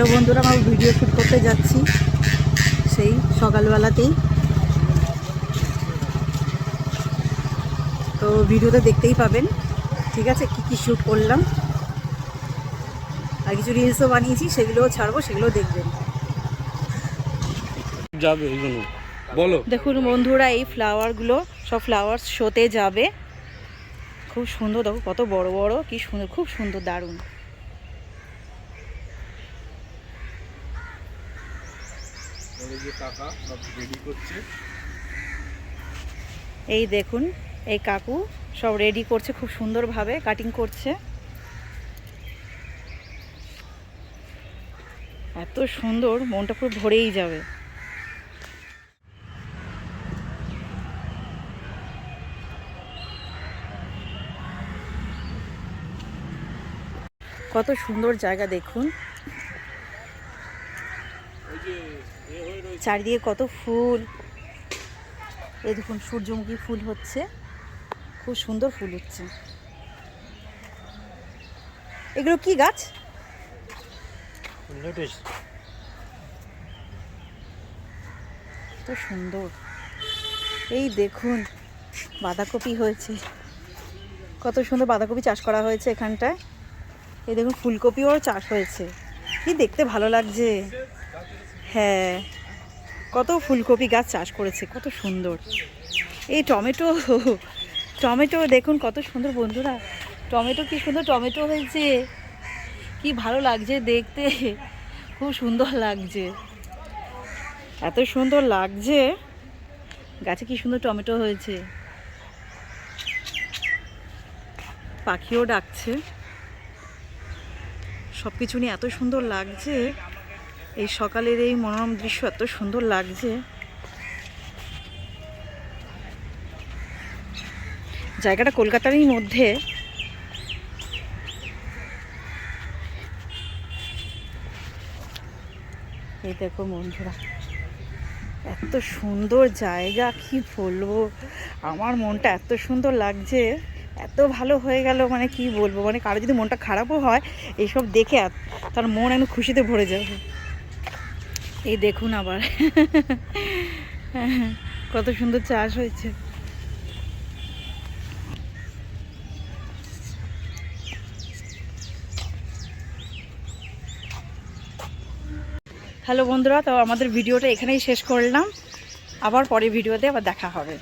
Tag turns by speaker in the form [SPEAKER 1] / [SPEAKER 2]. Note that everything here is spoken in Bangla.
[SPEAKER 1] হ্যালো বন্ধুরা, আমরা ভিডিও শ্যুট করতে যাচ্ছি সেই সকালবেলাতেই। তো ভিডিওতে দেখতেই পাবেন, ঠিক আছে, কি শ্যুট করলাম। আর কিছু রিলসও বানিয়েছি, সেগুলোও ছাড়বো, সেগুলোও দেখবেন।
[SPEAKER 2] যাবে এইগুলো বলো।
[SPEAKER 1] দেখুন বন্ধুরা, এই ফ্লাওয়ারগুলো সব ফ্লাওয়ার শোতে যাবে। খুব সুন্দর, দেখো কত বড় বড়, কি সুন্দর, খুব সুন্দর, দারুণ। এই দেখুন, এই কাকু সব রেডি করছে, খুব সুন্দরভাবে কাটিং করছে। এত সুন্দর, মনটা পুরো ভরেই যাবে। কত সুন্দর জায়গা দেখুন, চারিদিকে কত ফুল। এই দেখুন, সূর্যমুখী ফুল হচ্ছে, খুব সুন্দর ফুল হচ্ছে। এগুলো কি গাছ? তো সুন্দর। এই দেখুন, বাঁধাকপি হয়েছে, কত সুন্দর বাঁধাকপি চাষ করা হয়েছে এখানটায়। এই দেখুন, ফুলকপিও চাষ হয়েছে, কি দেখতে ভালো লাগছে। হ্যাঁ, কত ফুলকপি গাছ চাষ করেছে, কত সুন্দর। এই টমেটো, টমেটো দেখুন কত সুন্দর বন্ধুরা, টমেটো কি সুন্দর টমেটো হয়েছে, কি ভালো লাগছে দেখতে, খুব সুন্দর লাগছে, এত সুন্দর লাগছে। গাছে কি সুন্দর টমেটো হয়েছে, পাখিও ডাকছে, সব কিছু নিয়ে এত সুন্দর লাগছে। এই সকালের এই মনোরম দৃশ্য এত সুন্দর লাগছে। জায়গাটা কলকাতারই মধ্যে। এই দেখো বন্ধুরা, এত সুন্দর জায়গা, কি বলবো, আমার মনটা এত সুন্দর লাগছে, এত ভালো হয়ে গেল, মানে কি বলবো, মানে কারো যদি মনটা খারাপও হয় এইসব দেখে তার মন একদম খুশিতে ভরে যাবে। এই দেখুন আবার কত সুন্দর চাষ হয়েছে। হ্যালো বন্ধুরা, তো আমাদের ভিডিওটা এখানেই শেষ করলাম, আবার পরের ভিডিওতে আবার দেখা হবে।